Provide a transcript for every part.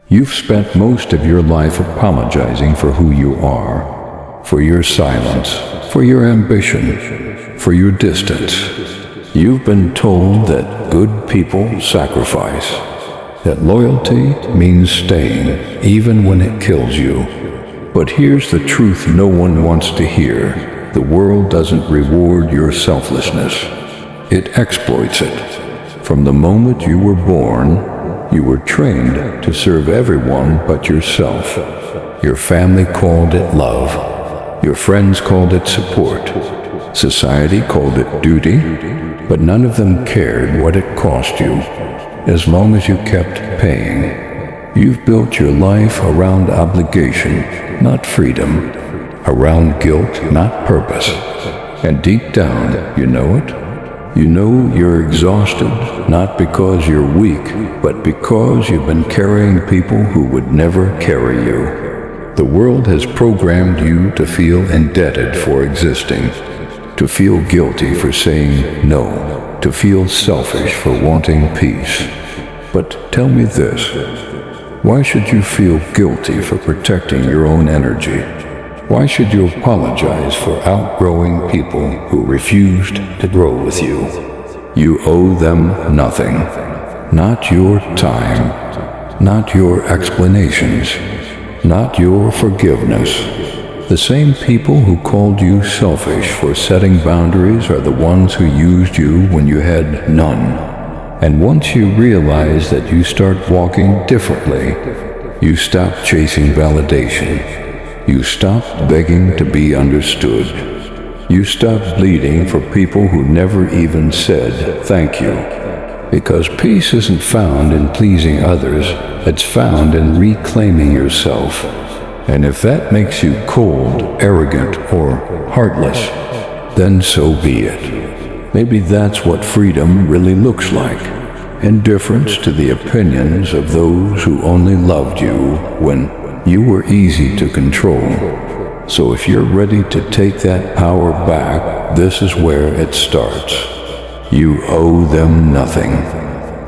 You've spent most of your life apologizing for who you are, for your silence, for your ambition, for your distance. You've been told that good people sacrifice, that loyalty means staying even when it kills you. But here's the truth no one wants to hear. The world doesn't reward your selflessness. It exploits it. From the moment you were born, you were trained to serve everyone but yourself. Your family called it love. Your friends called it support. Society called it duty, but none of them cared what it cost you, as long as you kept paying. You've built your life around obligation, not freedom, around guilt, not purpose. And deep down, you know it. You know you're exhausted, not because you're weak, but because you've been carrying people who would never carry you. The world has programmed you to feel indebted for existing, to feel guilty for saying no, to feel selfish for wanting peace. But tell me this, why should you feel guilty for protecting your own energy? Why should you apologize for outgrowing people who refused to grow with you? You owe them nothing. Not your time, not your explanations, not your forgiveness. The same people who called you selfish for setting boundaries are the ones who used you when you had none. And once you realize that you start walking differently, you stop chasing validation. You stop begging to be understood. You stop bleeding for people who never even said thank you. Because peace isn't found in pleasing others, it's found in reclaiming yourself. And if that makes you cold, arrogant, or heartless, then so be it. Maybe that's what freedom really looks like. Indifference to the opinions of those who only loved you when you were easy to control. So if you're ready to take that power back, this is where it starts. You owe them nothing.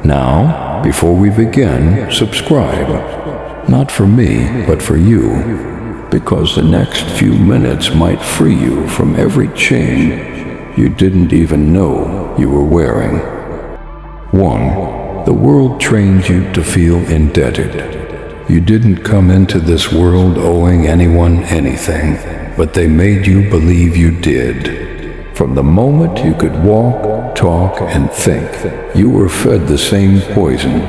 Now, before we begin, subscribe. Not for me, but for you. Because the next few minutes might free you from every chain you didn't even know you were wearing. 1. The world trains you to feel indebted. You didn't come into this world owing anyone anything, but they made you believe you did. From the moment you could walk, talk, and think, you were fed the same poison.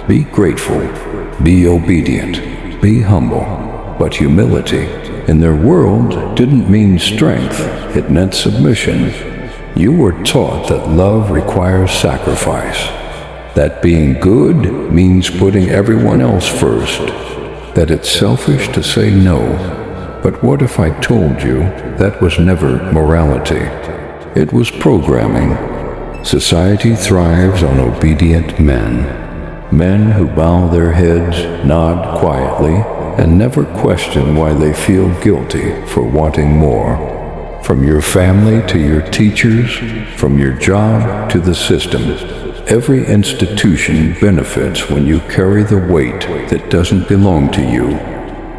Be grateful, be obedient, be humble. But humility, in their world, didn't mean strength, it meant submission. You were taught that love requires sacrifice. That being good means putting everyone else first, that it's selfish to say no. But what if I told you that was never morality? It was programming. Society thrives on obedient men. Men who bow their heads, nod quietly, and never question why they feel guilty for wanting more. From your family to your teachers, from your job to the system, every institution benefits when you carry the weight that doesn't belong to you.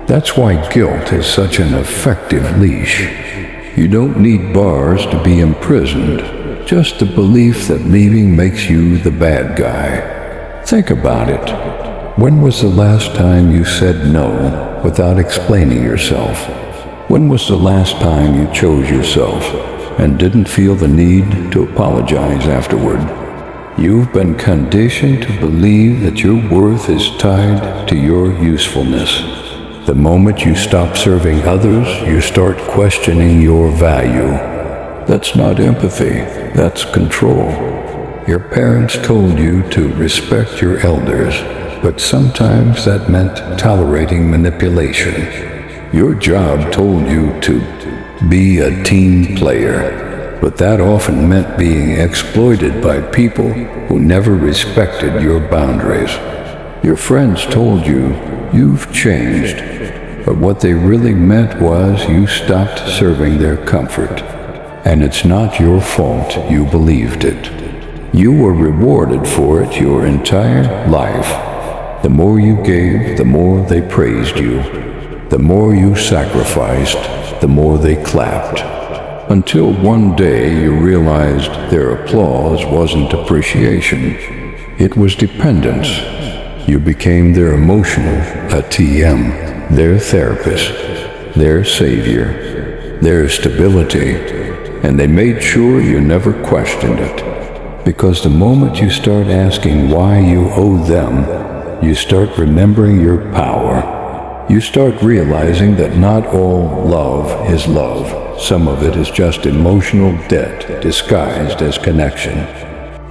That's why guilt is such an effective leash. You don't need bars to be imprisoned, just the belief that leaving makes you the bad guy. Think about it. When was the last time you said no without explaining yourself? When was the last time you chose yourself and didn't feel the need to apologize afterward? You've been conditioned to believe that your worth is tied to your usefulness. The moment you stop serving others, you start questioning your value. That's not empathy, that's control. Your parents told you to respect your elders, but sometimes that meant tolerating manipulation. Your job told you to be a team player, but that often meant being exploited by people who never respected your boundaries. Your friends told you, you've changed, but what they really meant was you stopped serving their comfort. And it's not your fault you believed it. You were rewarded for it your entire life. The more you gave, the more they praised you. The more you sacrificed, the more they clapped. Until one day you realized their applause wasn't appreciation. It was dependence. You became their emotional ATM, their therapist, their savior, their stability, and they made sure you never questioned it. Because the moment you start asking why you owe them, you start remembering your power. You start realizing that not all love is love. Some of it is just emotional debt disguised as connection.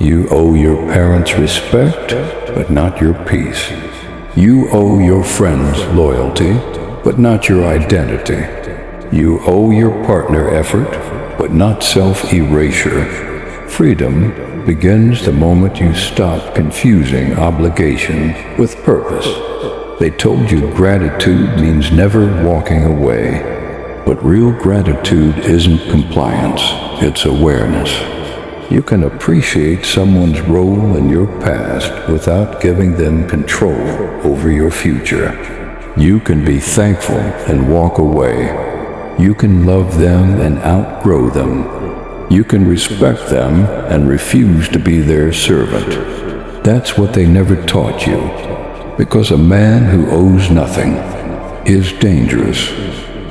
You owe your parents respect, but not your peace. You owe your friends loyalty, but not your identity. You owe your partner effort, but not self-erasure. Freedom begins the moment you stop confusing obligation with purpose. They told you gratitude means never walking away, but real gratitude isn't compliance, it's awareness. You can appreciate someone's role in your past without giving them control over your future. You can be thankful and walk away. You can love them and outgrow them. You can respect them and refuse to be their servant. That's what they never taught you. Because a man who owes nothing is dangerous.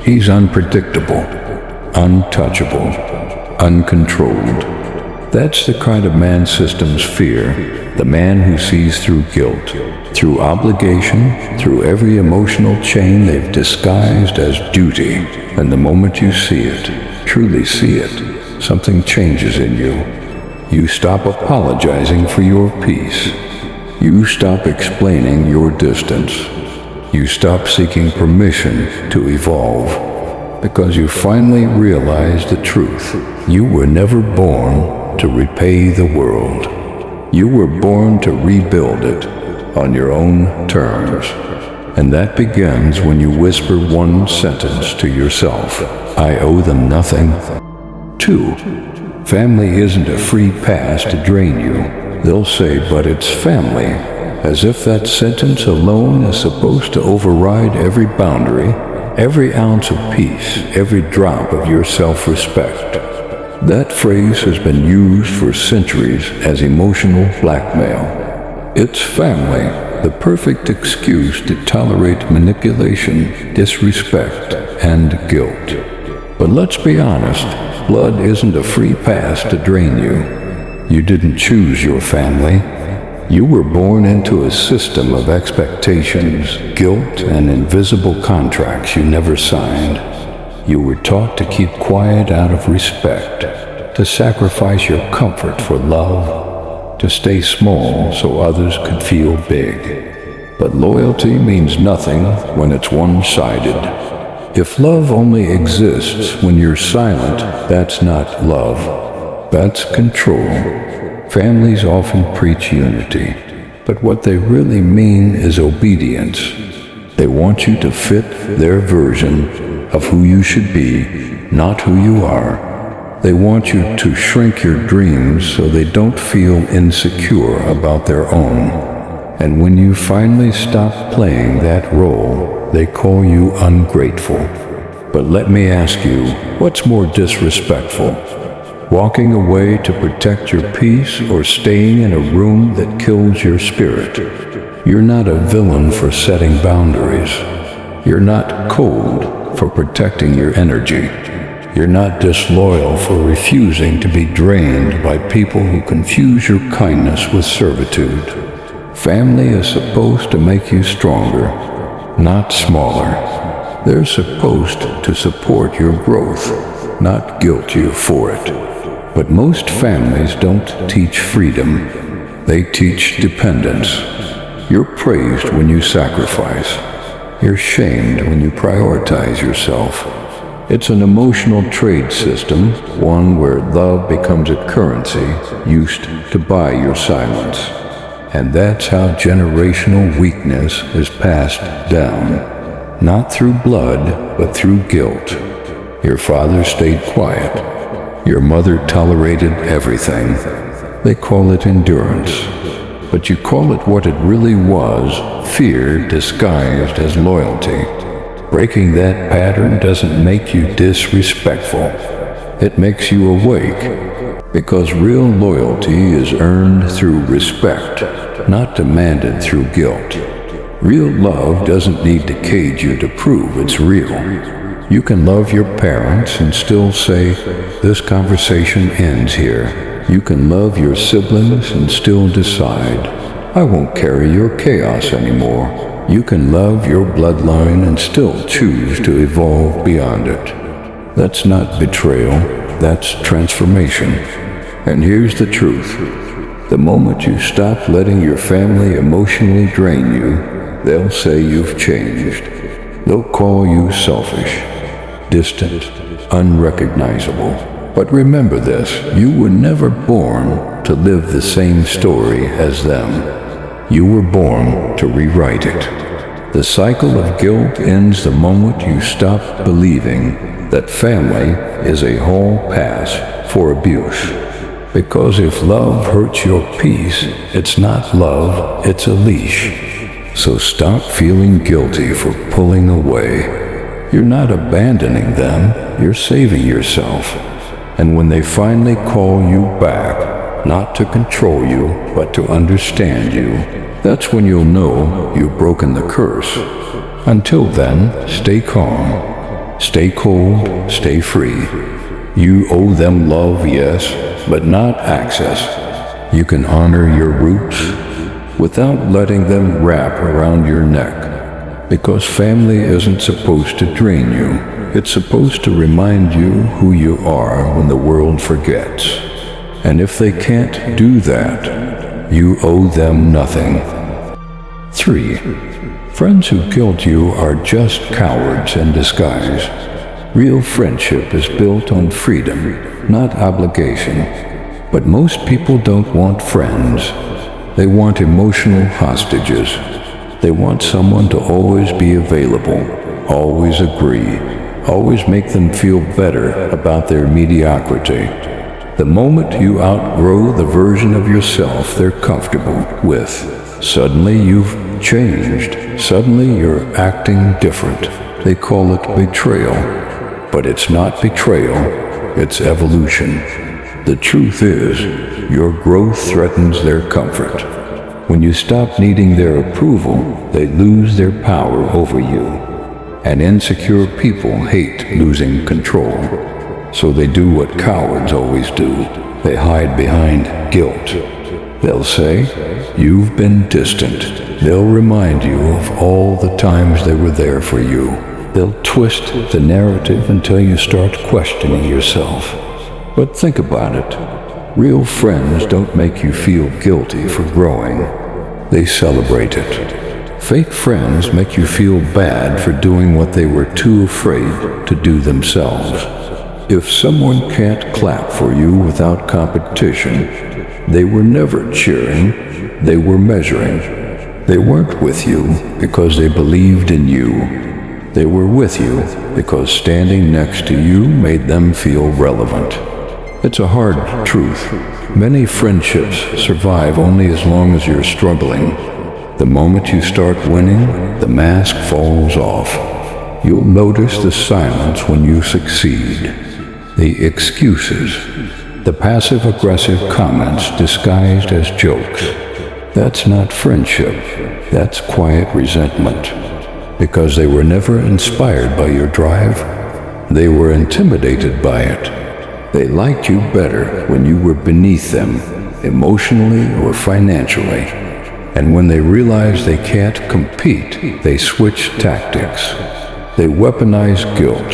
He's unpredictable, untouchable, uncontrolled. That's the kind of man systems fear, the man who sees through guilt, through obligation, through every emotional chain they've disguised as duty. And the moment you see it, truly see it, something changes in you. You stop apologizing for your peace. You stop explaining your distance. You stop seeking permission to evolve, because you finally realize the truth. You were never born to repay the world. You were born to rebuild it on your own terms. And that begins when you whisper one sentence to yourself: I owe them nothing. 2. Family isn't a free pass to drain you. They'll say, but it's family, as if that sentence alone is supposed to override every boundary, every ounce of peace, every drop of your self-respect. That phrase has been used for centuries as emotional blackmail. It's family, the perfect excuse to tolerate manipulation, disrespect, and guilt. But let's be honest, blood isn't a free pass to drain you. You didn't choose your family. You were born into a system of expectations, guilt, and invisible contracts you never signed. You were taught to keep quiet out of respect, to sacrifice your comfort for love, to stay small so others could feel big. But loyalty means nothing when it's one-sided. If love only exists when you're silent, that's not love. That's control. Families often preach unity, but what they really mean is obedience. They want you to fit their version of who you should be, not who you are. They want you to shrink your dreams so they don't feel insecure about their own. And when you finally stop playing that role, they call you ungrateful. But let me ask you, what's more disrespectful? Walking away to protect your peace or staying in a room that kills your spirit? You're not a villain for setting boundaries. You're not cold for protecting your energy. You're not disloyal for refusing to be drained by people who confuse your kindness with servitude. Family is supposed to make you stronger, not smaller. They're supposed to support your growth, not guilt you for it. But most families don't teach freedom. They teach dependence. You're praised when you sacrifice. You're shamed when you prioritize yourself. It's an emotional trade system, one where love becomes a currency used to buy your silence. And that's how generational weakness is passed down. Not through blood, but through guilt. Your father stayed quiet. Your mother tolerated everything. They call it endurance. but you call it what it really was, fear disguised as loyalty. Breaking that pattern doesn't make you disrespectful. It makes you awake, because real loyalty is earned through respect, not demanded through guilt. Real love doesn't need to cage you to prove it's real. You can love your parents and still say, "This conversation ends here." You can love your siblings and still decide, "I won't carry your chaos anymore." You can love your bloodline and still choose to evolve beyond it. That's not betrayal, that's transformation. And here's the truth. The moment you stop letting your family emotionally drain you, they'll say you've changed. They'll call you selfish, distant, unrecognizable. But remember this, you were never born to live the same story as them. You were born to rewrite it. The cycle of guilt ends the moment you stop believing that family is a hall pass for abuse. Because if love hurts your peace, it's not love, it's a leash. So stop feeling guilty for pulling away. You're not abandoning them, you're saving yourself. And when they finally call you back, not to control you, but to understand you, that's when you'll know you've broken the curse. Until then, stay calm, stay cold, stay free. You owe them love, yes, but not access. You can honor your roots without letting them wrap around your neck. Because family isn't supposed to drain you. It's supposed to remind you who you are when the world forgets. And if they can't do that, you owe them nothing. 3. Friends who guilt you are just cowards in disguise. Real friendship is built on freedom, not obligation. But most people don't want friends. They want emotional hostages. They want someone to always be available, always agree, always make them feel better about their mediocrity. The moment you outgrow the version of yourself they're comfortable with, suddenly you've changed. Suddenly you're acting different. They call it betrayal. But it's not betrayal, it's evolution. The truth is, your growth threatens their comfort. When you stop needing their approval, they lose their power over you. And insecure people hate losing control. So they do what cowards always do. They hide behind guilt. They'll say, "You've been distant." They'll remind you of all the times they were there for you. They'll twist the narrative until you start questioning yourself. But think about it. Real friends don't make you feel guilty for growing. They celebrate it. Fake friends make you feel bad for doing what they were too afraid to do themselves. If someone can't clap for you without competition, they were never cheering, they were measuring. They weren't with you because they believed in you. They were with you because standing next to you made them feel relevant. It's a hard truth. Many friendships survive only as long as you're struggling. The moment you start winning, the mask falls off. You'll notice the silence when you succeed. The excuses. The passive-aggressive comments disguised as jokes. That's not friendship. That's quiet resentment. Because they were never inspired by your drive. They were intimidated by it. They liked you better when you were beneath them, emotionally or financially. And when they realize they can't compete, they switch tactics. They weaponize guilt.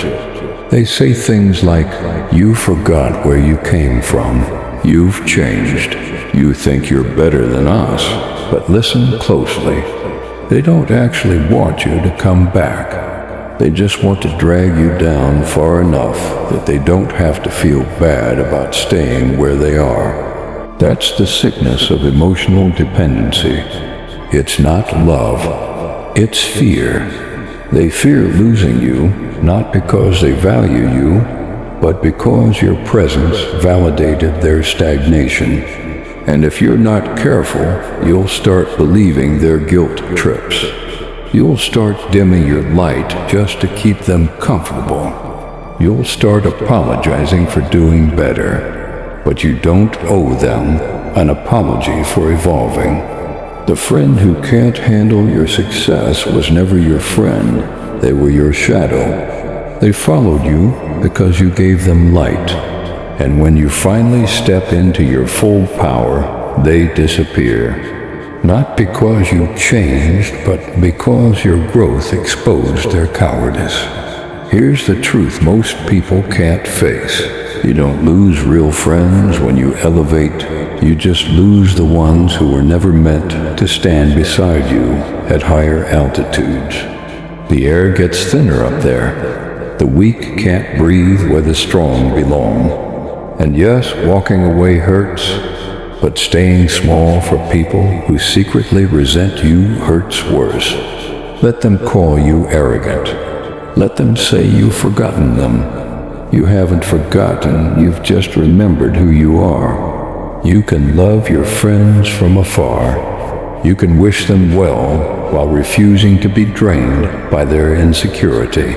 They say things like, "You forgot where you came from. You've changed. You think you're better than us." But listen closely. They don't actually want you to come back. They just want to drag you down far enough that they don't have to feel bad about staying where they are. That's the sickness of emotional dependency. It's not love, it's fear. They fear losing you, not because they value you, but because your presence validated their stagnation. And if you're not careful, you'll start believing their guilt trips. You'll start dimming your light just to keep them comfortable. You'll start apologizing for doing better, but you don't owe them an apology for evolving. The friend who can't handle your success was never your friend. They were your shadow. They followed you because you gave them light. And when you finally step into your full power, they disappear. Not because you changed, but because your growth exposed their cowardice. Here's the truth most people can't face. You don't lose real friends when you elevate. You just lose the ones who were never meant to stand beside you at higher altitudes. The air gets thinner up there. The weak can't breathe where the strong belong. And yes, walking away hurts, but staying small for people who secretly resent you hurts worse. Let them call you arrogant. Let them say you've forgotten them. You haven't forgotten, you've just remembered who you are. You can love your friends from afar. You can wish them well while refusing to be drained by their insecurity.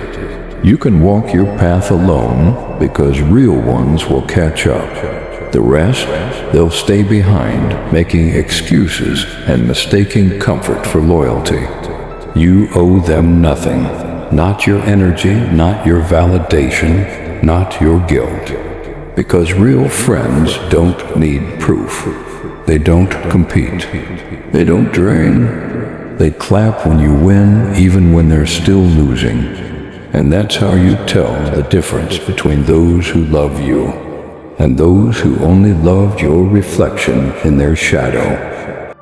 You can walk your path alone because real ones will catch up. The rest, they'll stay behind, making excuses and mistaking comfort for loyalty. You owe them nothing. Not your energy, not your validation, not your guilt. Because real friends don't need proof. They don't compete. They don't drain. They clap when you win, even when they're still losing. And that's how you tell the difference between those who love you and those who only loved your reflection in their shadow.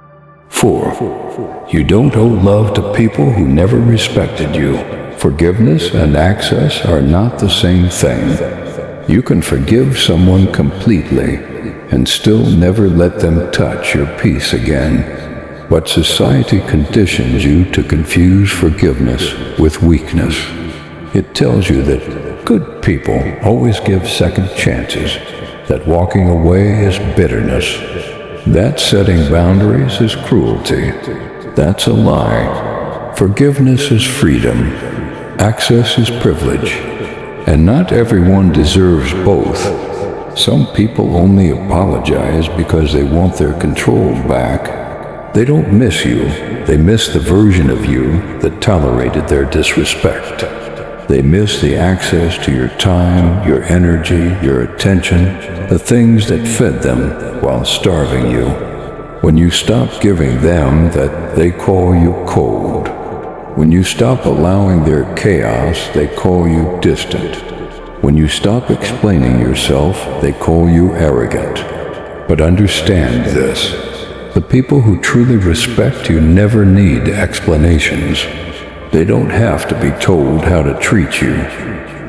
4. You don't owe love to people who never respected you. Forgiveness and access are not the same thing. You can forgive someone completely and still never let them touch your peace again. But society conditions you to confuse forgiveness with weakness. It tells you that good people always give second chances, that walking away is bitterness, that setting boundaries is cruelty. That's a lie. Forgiveness is freedom. Access is privilege. And not everyone deserves both. Some people only apologize because they want their control back. They don't miss you. They miss the version of you that tolerated their disrespect. They miss the access to your time, your energy, your attention, the things that fed them while starving you. When you stop giving them that, they call you cold. When you stop allowing their chaos, they call you distant. When you stop explaining yourself, they call you arrogant. But understand this. The people who truly respect you never need explanations. They don't have to be told how to treat you.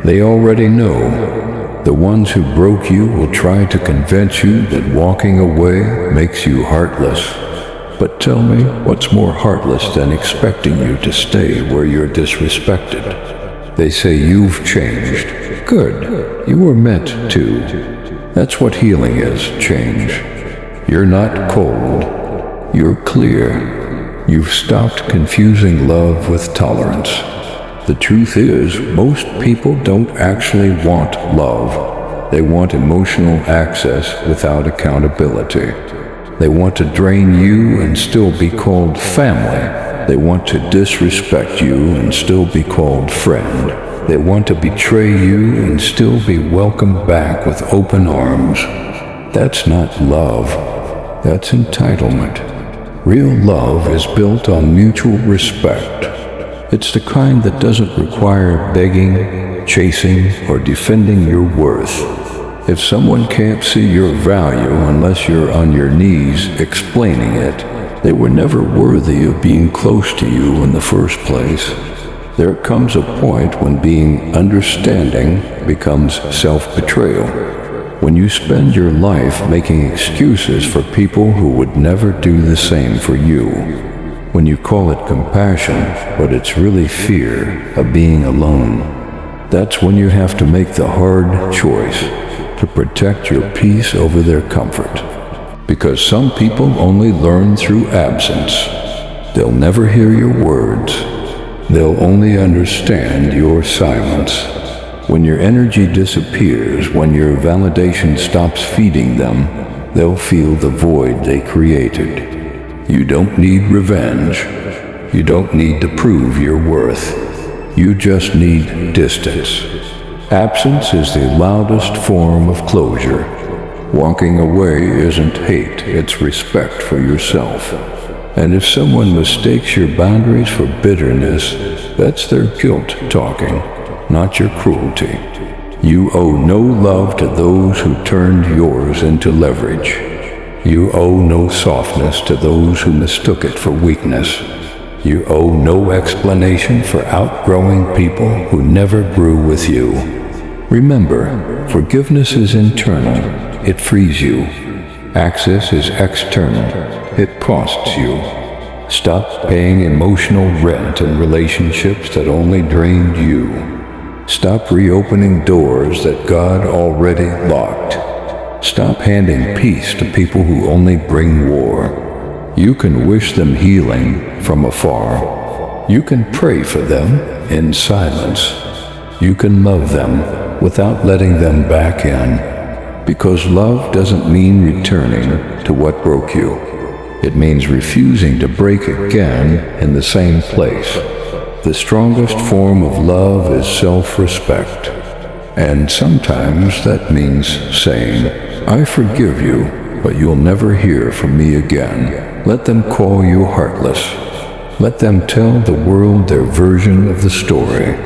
They already know. The ones who broke you will try to convince you that walking away makes you heartless. But tell me, what's more heartless than expecting you to stay where you're disrespected? They say you've changed. Good. You were meant to. That's what healing is, change. You're not cold. You're clear. You've stopped confusing love with tolerance. The truth is, most people don't actually want love. They want emotional access without accountability. They want to drain you and still be called family. They want to disrespect you and still be called friend. They want to betray you and still be welcomed back with open arms. That's not love. That's entitlement. Real love is built on mutual respect. It's the kind that doesn't require begging, chasing, or defending your worth. If someone can't see your value unless you're on your knees explaining it, they were never worthy of being close to you in the first place. There comes a point when being understanding becomes self-betrayal. When you spend your life making excuses for people who would never do the same for you. When you call it compassion, but it's really fear of being alone. That's when you have to make the hard choice to protect your peace over their comfort. Because some people only learn through absence. They'll never hear your words. They'll only understand your silence. When your energy disappears, when your validation stops feeding them, they'll feel the void they created. You don't need revenge. You don't need to prove your worth. You just need distance. Absence is the loudest form of closure. Walking away isn't hate, it's respect for yourself. And if someone mistakes your boundaries for bitterness, that's their guilt talking, not your cruelty. You owe no love to those who turned yours into leverage. You owe no softness to those who mistook it for weakness. You owe no explanation for outgrowing people who never grew with you. Remember, forgiveness is internal. It frees you. Access is external. It costs you. Stop paying emotional rent in relationships that only drained you. Stop reopening doors that God already locked. Stop handing peace to people who only bring war. You can wish them healing from afar. You can pray for them in silence. You can love them without letting them back in. Because love doesn't mean returning to what broke you. It means refusing to break again in the same place. The strongest form of love is self-respect. And sometimes that means saying, I forgive you, but you'll never hear from me again. Let them call you heartless. Let them tell the world their version of the story.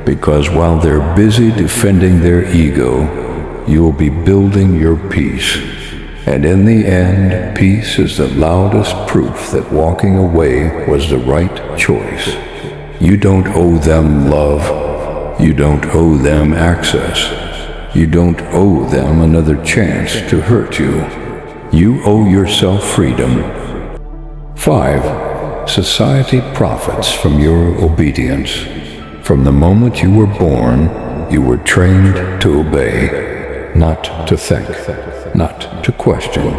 Because while they're busy defending their ego, you'll be building your peace. And in the end, peace is the loudest proof that walking away was the right choice. You don't owe them love. You don't owe them access. You don't owe them another chance to hurt you. You owe yourself freedom. 5. Society profits from your obedience. From the moment you were born, you were trained to obey, not to think, not to question,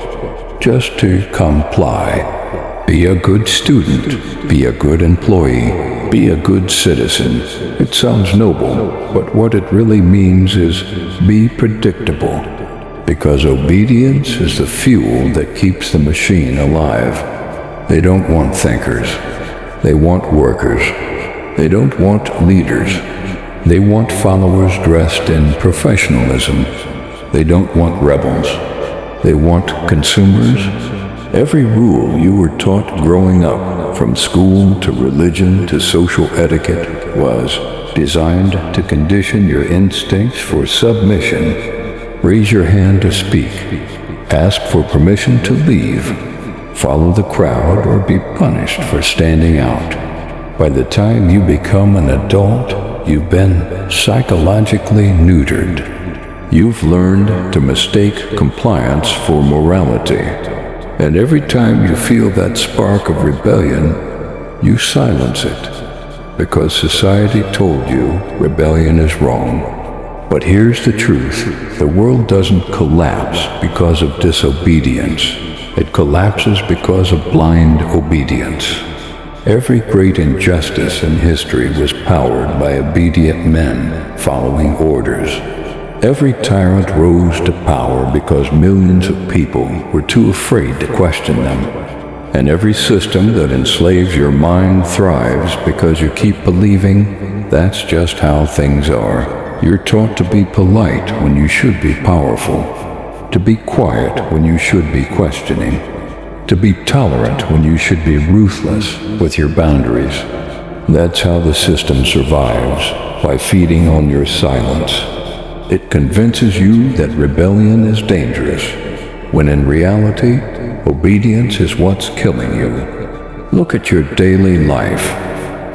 just to comply. Be a good student, be a good employee, be a good citizen. It sounds noble, but what it really means is be predictable. Because obedience is the fuel that keeps the machine alive. They don't want thinkers. They want workers. They don't want leaders. They want followers dressed in professionalism. They don't want rebels. They want consumers. Every rule you were taught growing up, from school to religion to social etiquette, was designed to condition your instincts for submission. Raise your hand to speak. Ask for permission to leave. Follow the crowd or be punished for standing out. By the time you become an adult, you've been psychologically neutered. You've learned to mistake compliance for morality. And every time you feel that spark of rebellion, you silence it. Because society told you rebellion is wrong. But here's the truth. The world doesn't collapse because of disobedience. It collapses because of blind obedience. Every great injustice in history was powered by obedient men following orders. Every tyrant rose to power because millions of people were too afraid to question them. And every system that enslaves your mind thrives because you keep believing that's just how things are. You're taught to be polite when you should be powerful, to be quiet when you should be questioning, to be tolerant when you should be ruthless with your boundaries. That's how the system survives, by feeding on your silence. It convinces you that rebellion is dangerous, when in reality, obedience is what's killing you. Look at your daily life.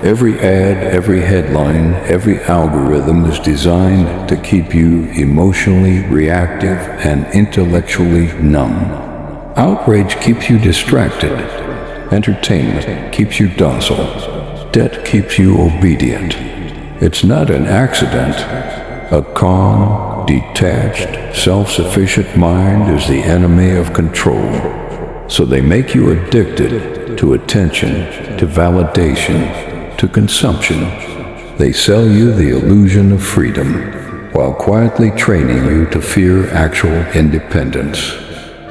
Every ad, every headline, every algorithm is designed to keep you emotionally reactive and intellectually numb. Outrage keeps you distracted. Entertainment keeps you docile. Debt keeps you obedient. It's not an accident. A calm, detached, self-sufficient mind is the enemy of control. So they make you addicted to attention, to validation, to consumption. They sell you the illusion of freedom, while quietly training you to fear actual independence.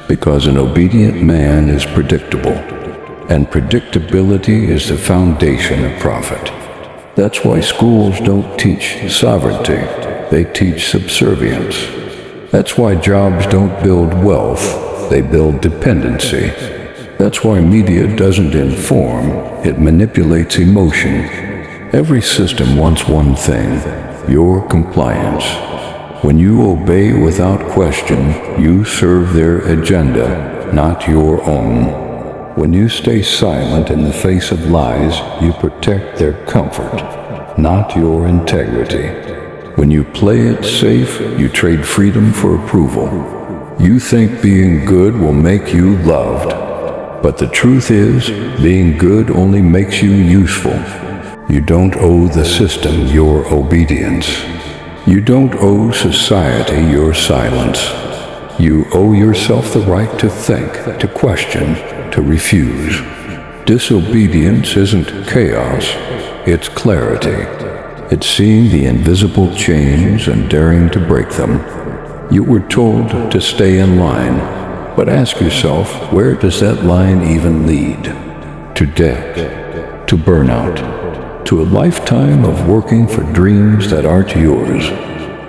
Because an obedient man is predictable, and predictability is the foundation of profit. That's why schools don't teach sovereignty, they teach subservience. That's why jobs don't build wealth, they build dependency. That's why media doesn't inform, it manipulates emotion. Every system wants one thing: your compliance. When you obey without question, you serve their agenda, not your own. When you stay silent in the face of lies, you protect their comfort, not your integrity. When you play it safe, you trade freedom for approval. You think being good will make you loved, but the truth is, being good only makes you useful. You don't owe the system your obedience. You don't owe society your silence. You owe yourself the right to think, to question, to refuse. Disobedience isn't chaos, it's clarity. It's seeing the invisible chains and daring to break them. You were told to stay in line, but ask yourself, where does that line even lead? To debt, to burnout, to a lifetime of working for dreams that aren't yours.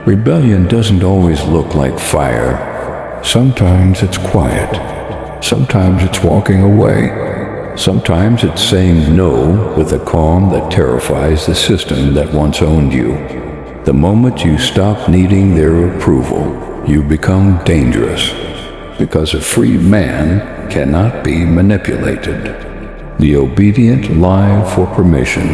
Rebellion doesn't always look like fire. Sometimes it's quiet. Sometimes it's walking away. Sometimes it's saying no with a calm that terrifies the system that once owned you. The moment you stop needing their approval, you become dangerous, because a free man cannot be manipulated. The obedient lie for permission.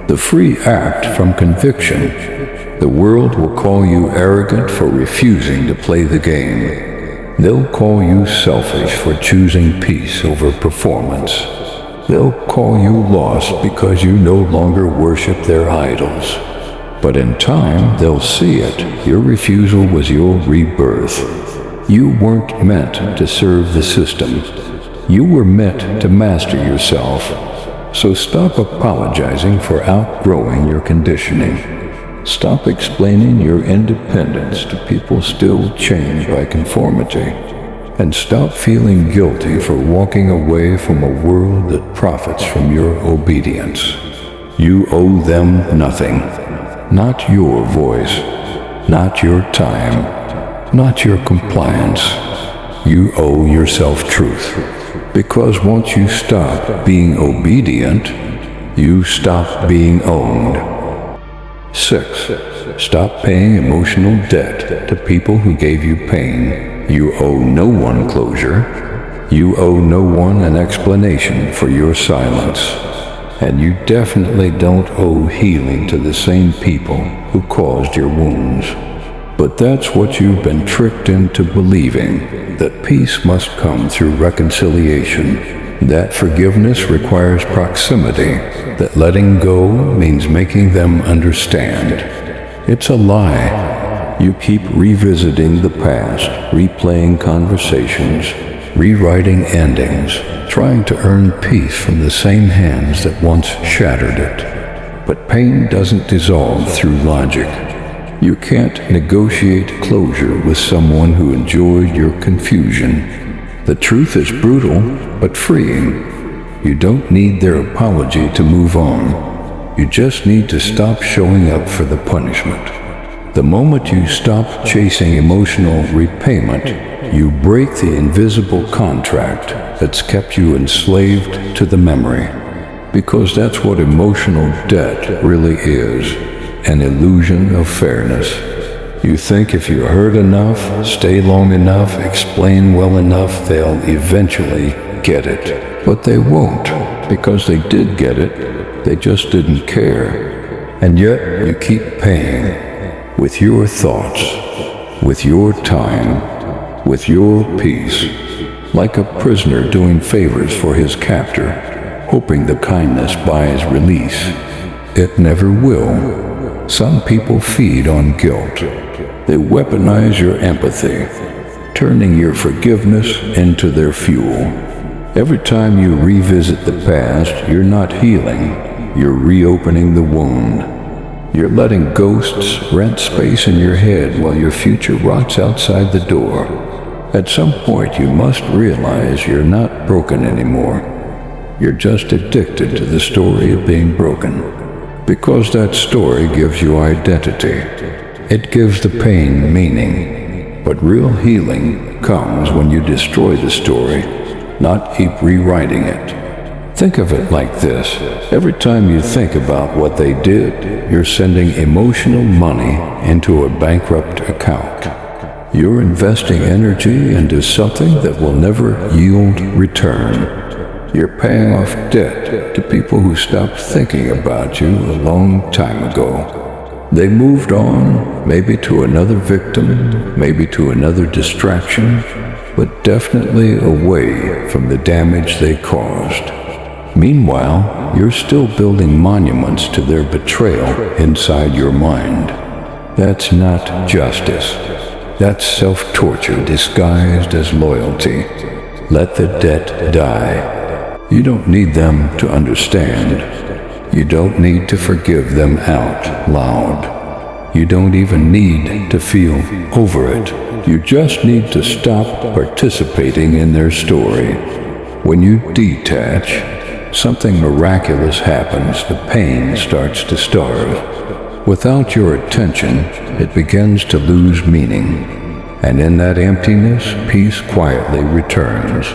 The free act from conviction. The world will call you arrogant for refusing to play the game. They'll call you selfish for choosing peace over performance. They'll call you lost because you no longer worship their idols. But in time, they'll see it. Your refusal was your rebirth. You weren't meant to serve the system. You were meant to master yourself. So stop apologizing for outgrowing your conditioning. Stop explaining your independence to people still chained by conformity. And stop feeling guilty for walking away from a world that profits from your obedience. You owe them nothing. Not your voice. Not your time. Not your compliance. You owe yourself truth. Because once you stop being obedient, you stop being owned. 6. Stop paying emotional debt to people who gave you pain. You owe no one closure. You owe no one an explanation for your silence. And you definitely don't owe healing to the same people who caused your wounds. But that's what you've been tricked into believing, that peace must come through reconciliation. That forgiveness requires proximity, that letting go means making them understand. It's a lie. You keep revisiting the past, replaying conversations, rewriting endings, trying to earn peace from the same hands that once shattered it. But pain doesn't dissolve through logic. You can't negotiate closure with someone who enjoyed your confusion. The truth is brutal, but freeing. You don't need their apology to move on. You just need to stop showing up for the punishment. The moment you stop chasing emotional repayment, you break the invisible contract that's kept you enslaved to the memory. Because that's what emotional debt really is, an illusion of fairness. You think if you hurt enough, stay long enough, explain well enough, they'll eventually get it. But they won't, because they did get it, they just didn't care. And yet you keep paying with your thoughts, with your time, with your peace, like a prisoner doing favors for his captor, hoping the kindness buys release. It never will. Some people feed on guilt. They weaponize your empathy, turning your forgiveness into their fuel. Every time you revisit the past, you're not healing, you're reopening the wound. You're letting ghosts rent space in your head while your future rots outside the door. At some point, you must realize you're not broken anymore. You're just addicted to the story of being broken. Because that story gives you identity. It gives the pain meaning. But real healing comes when you destroy the story, not keep rewriting it. Think of it like this. Every time you think about what they did, you're sending emotional money into a bankrupt account. You're investing energy into something that will never yield return. You're paying off debt to people who stopped thinking about you a long time ago. They moved on, maybe to another victim, maybe to another distraction, but definitely away from the damage they caused. Meanwhile, you're still building monuments to their betrayal inside your mind. That's not justice. That's self-torture disguised as loyalty. Let the debt die. You don't need them to understand. You don't need to forgive them out loud. You don't even need to feel over it. You just need to stop participating in their story. When you detach, something miraculous happens. The pain starts to starve. Without your attention, it begins to lose meaning. And in that emptiness, peace quietly returns.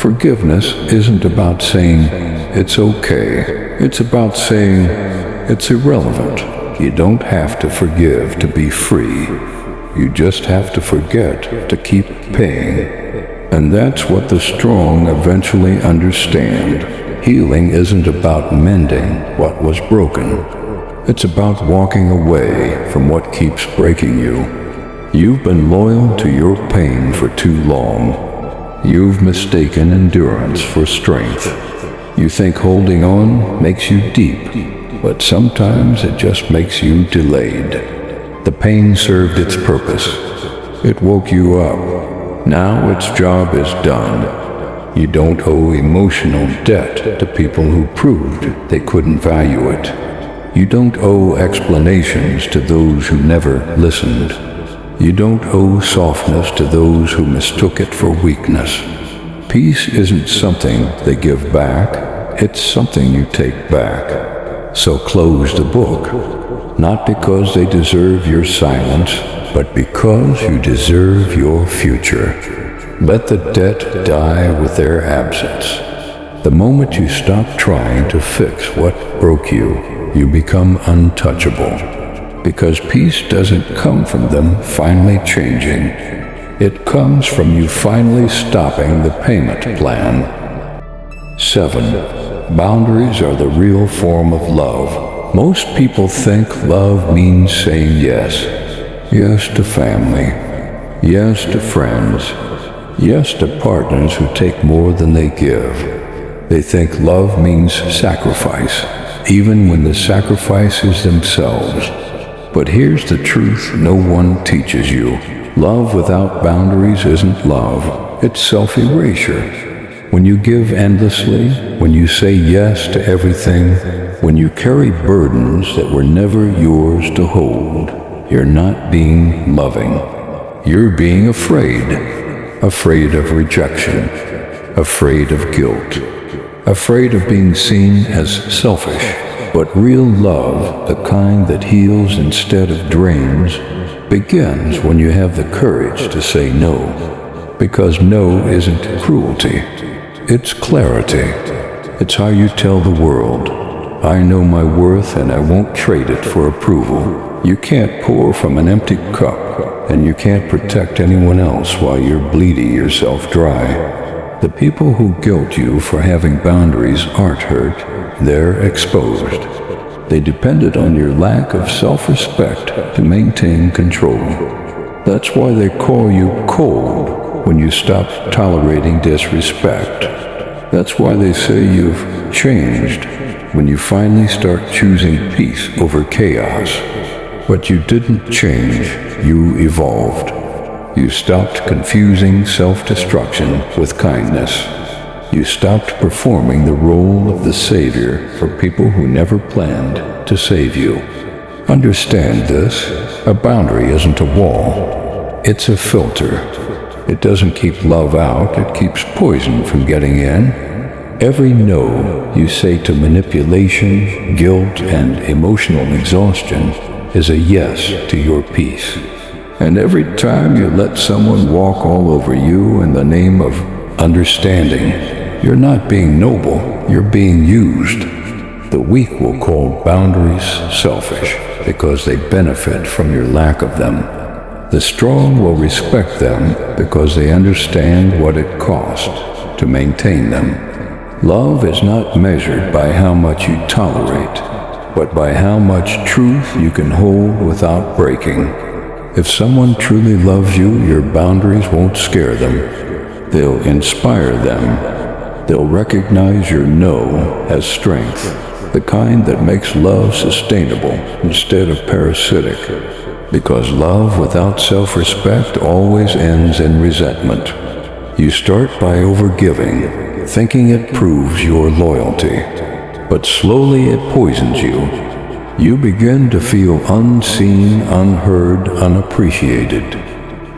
Forgiveness isn't about saying, it's okay. It's about saying, it's irrelevant. You don't have to forgive to be free. You just have to forget to keep paying. And that's what the strong eventually understand. Healing isn't about mending what was broken. It's about walking away from what keeps breaking you. You've been loyal to your pain for too long. You've mistaken endurance for strength. You think holding on makes you deep, but sometimes it just makes you delayed. The pain served its purpose. It woke you up. Now its job is done. You don't owe emotional debt to people who proved they couldn't value it. You don't owe explanations to those who never listened. You don't owe softness to those who mistook it for weakness. Peace isn't something they give back, it's something you take back. So close the book, not because they deserve your silence, but because you deserve your future. Let the debt die with their absence. The moment you stop trying to fix what broke you, you become untouchable. Because peace doesn't come from them finally changing. It comes from you finally stopping the payment plan. 7. Boundaries are the real form of love. Most people think love means saying yes. Yes to family. Yes to friends. Yes to partners who take more than they give. They think love means sacrifice, even when the sacrifice is themselves. But here's the truth no one teaches you. Love without boundaries isn't love. It's self-erasure. When you give endlessly, when you say yes to everything, when you carry burdens that were never yours to hold, you're not being loving. You're being afraid. Afraid of rejection, afraid of guilt, afraid of being seen as selfish. But real love, the kind that heals instead of drains, begins when you have the courage to say no. Because no isn't cruelty, it's clarity. It's how you tell the world, I know my worth and I won't trade it for approval. You can't pour from an empty cup, and you can't protect anyone else while you're bleeding yourself dry. The people who guilt you for having boundaries aren't hurt, they're exposed. They depended on your lack of self-respect to maintain control. That's why they call you cold when you stop tolerating disrespect. That's why they say you've changed when you finally start choosing peace over chaos. But you didn't change, you evolved. You stopped confusing self-destruction with kindness. You stopped performing the role of the savior for people who never planned to save you. Understand this: a boundary isn't a wall. It's a filter. It doesn't keep love out, it keeps poison from getting in. Every no you say to manipulation, guilt, and emotional exhaustion is a yes to your peace. And every time you let someone walk all over you in the name of understanding, you're not being noble, you're being used. The weak will call boundaries selfish because they benefit from your lack of them. The strong will respect them because they understand what it costs to maintain them. Love is not measured by how much you tolerate, but by how much truth you can hold without breaking. If someone truly loves you, your boundaries won't scare them. They'll inspire them. They'll recognize your no as strength, the kind that makes love sustainable instead of parasitic. Because love without self-respect always ends in resentment. You start by overgiving, thinking it proves your loyalty. But slowly it poisons you. You begin to feel unseen, unheard, unappreciated.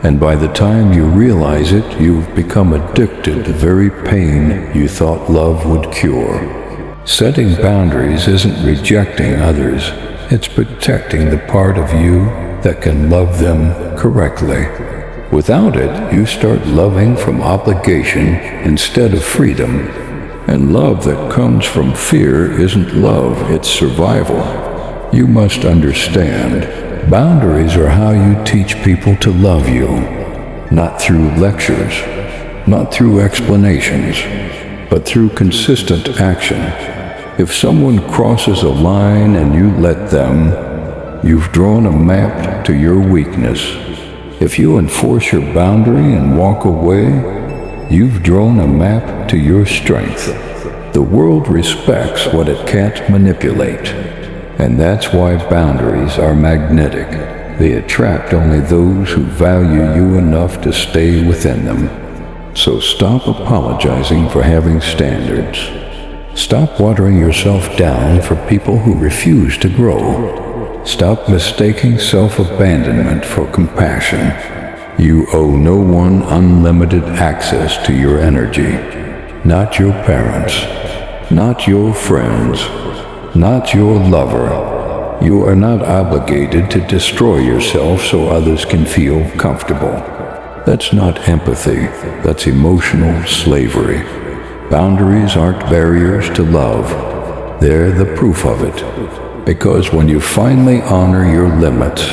And by the time you realize it, you've become addicted to the very pain you thought love would cure. Setting boundaries isn't rejecting others. It's protecting the part of you that can love them correctly. Without it, you start loving from obligation instead of freedom. And love that comes from fear isn't love, it's survival. You must understand, boundaries are how you teach people to love you, not through lectures, not through explanations, but through consistent action. If someone crosses a line and you let them, you've drawn a map to your weakness. If you enforce your boundary and walk away, you've drawn a map to your strength. The world respects what it can't manipulate. And that's why boundaries are magnetic. They attract only those who value you enough to stay within them. So stop apologizing for having standards. Stop watering yourself down for people who refuse to grow. Stop mistaking self-abandonment for compassion. You owe no one unlimited access to your energy. Not your parents. Not your friends. Not your lover. You are not obligated to destroy yourself so others can feel comfortable. That's not empathy. That's emotional slavery. Boundaries aren't barriers to love. They're the proof of it. Because when you finally honor your limits,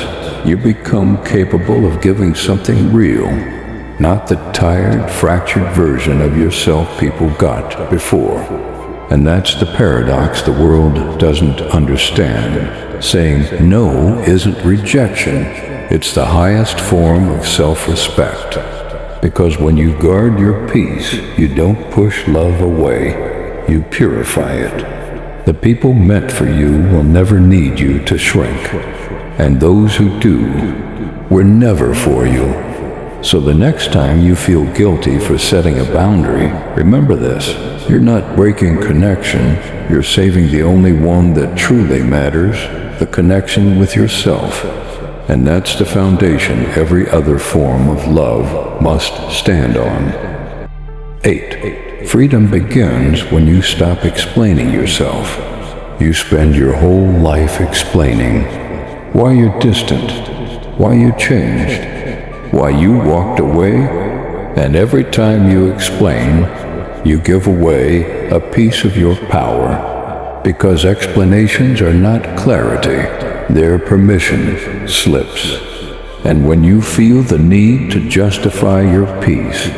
you become capable of giving something real, not the tired, fractured version of yourself people got before. And that's the paradox the world doesn't understand. Saying no isn't rejection. It's the highest form of self-respect. Because when you guard your peace, you don't push love away. You purify it. The people meant for you will never need you to shrink. And those who do were never for you. So the next time you feel guilty for setting a boundary, remember this. You're not breaking connection, you're saving the only one that truly matters, the connection with yourself. And that's the foundation every other form of love must stand on. 8. Freedom begins when you stop explaining yourself. You spend your whole life explaining why you're distant, why you changed, why you walked away, and every time you explain, you give away a piece of your power, because explanations are not clarity, they're permission slips. And when you feel the need to justify your peace,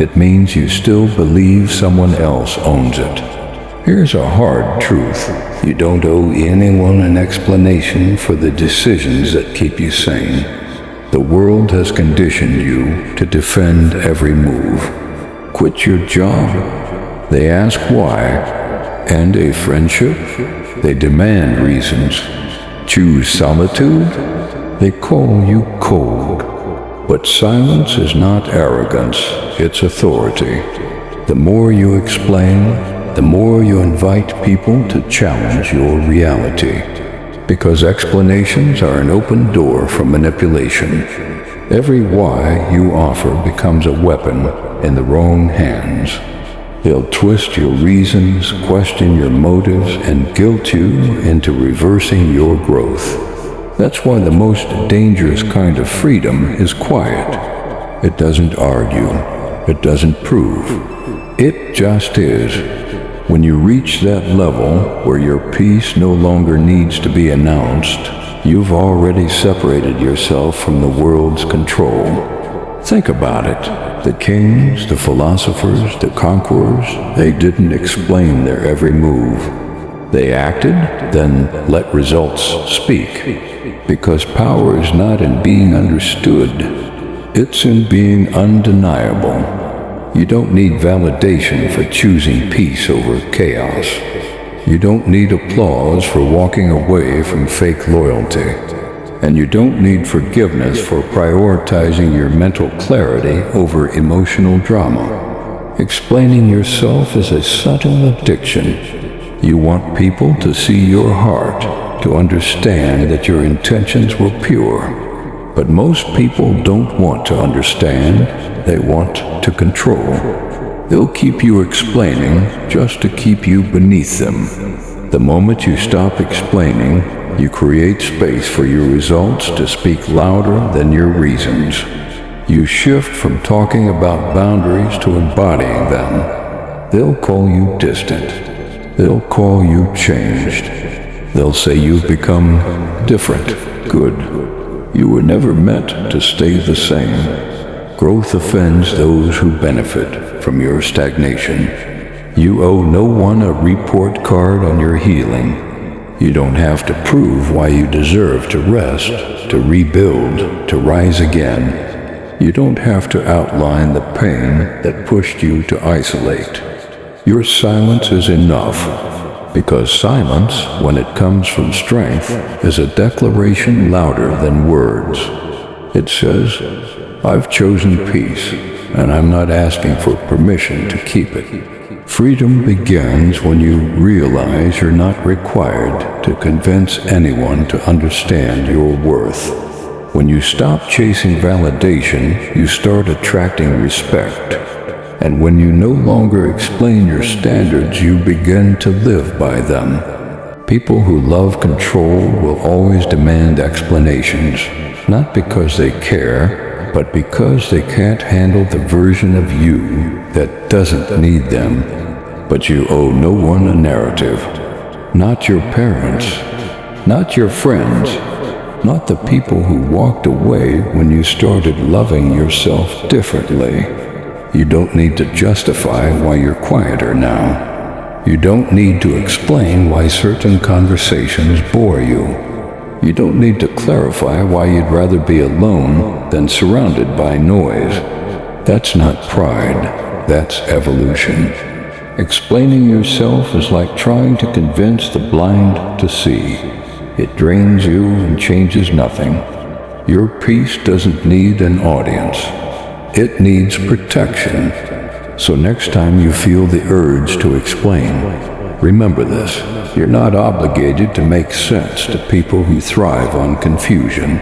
it means you still believe someone else owns it. Here's a hard truth. You don't owe anyone an explanation for the decisions that keep you sane. The world has conditioned you to defend every move. Quit your job. They ask why. End a friendship. They demand reasons. Choose solitude. They call you cold. But silence is not arrogance, it's authority. The more you explain, the more you invite people to challenge your reality. Because explanations are an open door for manipulation. Every why you offer becomes a weapon in the wrong hands. They'll twist your reasons, question your motives, and guilt you into reversing your growth. That's why the most dangerous kind of freedom is quiet. It doesn't argue. It doesn't prove. It just is. When you reach that level where your peace no longer needs to be announced, you've already separated yourself from the world's control. Think about it. The kings, the philosophers, the conquerors, they didn't explain their every move. They acted, then let results speak. Because power is not in being understood, it's in being undeniable. You don't need validation for choosing peace over chaos. You don't need applause for walking away from fake loyalty. And you don't need forgiveness for prioritizing your mental clarity over emotional drama. Explaining yourself is a subtle addiction. You want people to see your heart, to understand that your intentions were pure. But most people don't want to understand, they want to control. They'll keep you explaining just to keep you beneath them. The moment you stop explaining, you create space for your results to speak louder than your reasons. You shift from talking about boundaries to embodying them. They'll call you distant. They'll call you changed. They'll say you've become different, good. You were never meant to stay the same. Growth offends those who benefit from your stagnation. You owe no one a report card on your healing. You don't have to prove why you deserve to rest, to rebuild, to rise again. You don't have to outline the pain that pushed you to isolate. Your silence is enough, because silence, when it comes from strength, is a declaration louder than words. It says, I've chosen peace, and I'm not asking for permission to keep it. Freedom begins when you realize you're not required to convince anyone to understand your worth. When you stop chasing validation, you start attracting respect. And when you no longer explain your standards, you begin to live by them. People who love control will always demand explanations, not because they care, but because they can't handle the version of you that doesn't need them. But you owe no one a narrative. Not your parents, not your friends, not the people who walked away when you started loving yourself differently. You don't need to justify why you're quieter now. You don't need to explain why certain conversations bore you. You don't need to clarify why you'd rather be alone than surrounded by noise. That's not pride, that's evolution. Explaining yourself is like trying to convince the blind to see. It drains you and changes nothing. Your peace doesn't need an audience. It needs protection. So next time you feel the urge to explain, remember this. You're not obligated to make sense to people who thrive on confusion.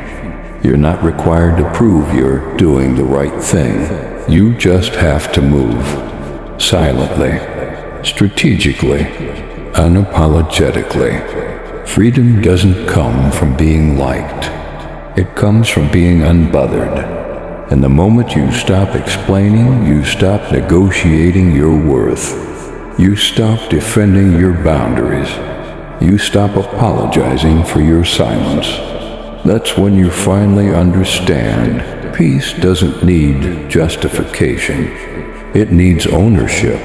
You're not required to prove you're doing the right thing. You just have to move. Silently, strategically, unapologetically. Freedom doesn't come from being liked. It comes from being unbothered. And the moment you stop explaining, you stop negotiating your worth. You stop defending your boundaries. You stop apologizing for your silence. That's when you finally understand peace doesn't need justification. It needs ownership.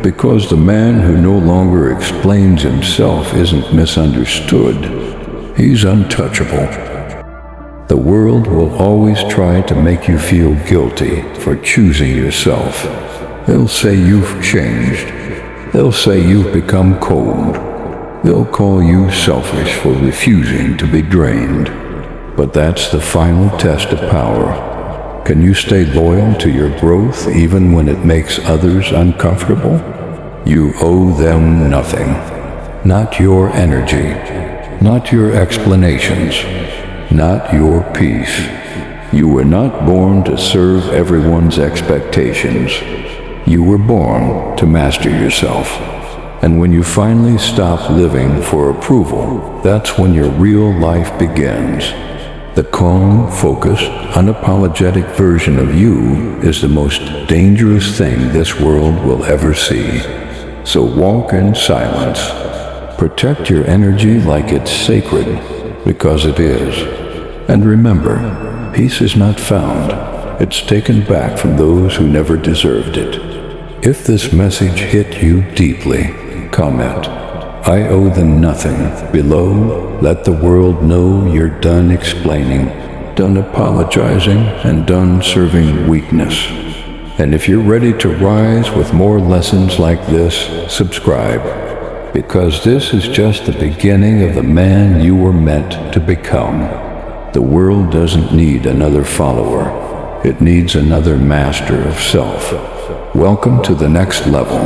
Because the man who no longer explains himself isn't misunderstood. He's untouchable. The world will always try to make you feel guilty for choosing yourself. They'll say you've changed. They'll say you've become cold. They'll call you selfish for refusing to be drained. But that's the final test of power. Can you stay loyal to your growth even when it makes others uncomfortable? You owe them nothing. Not your energy, not your explanations, not your peace. You were not born to serve everyone's expectations. You were born to master yourself. And when you finally stop living for approval, that's when your real life begins. The calm, focused, unapologetic version of you is the most dangerous thing this world will ever see. So walk in silence. Protect your energy like it's sacred, because it is. And remember, peace is not found. It's taken back from those who never deserved it. If this message hit you deeply, comment, "I owe them nothing." Below, let the world know you're done explaining, done apologizing, and done serving weakness. And if you're ready to rise with more lessons like this, subscribe, because this is just the beginning of the man you were meant to become. The world doesn't need another follower. It needs another master of self. Welcome to the next level.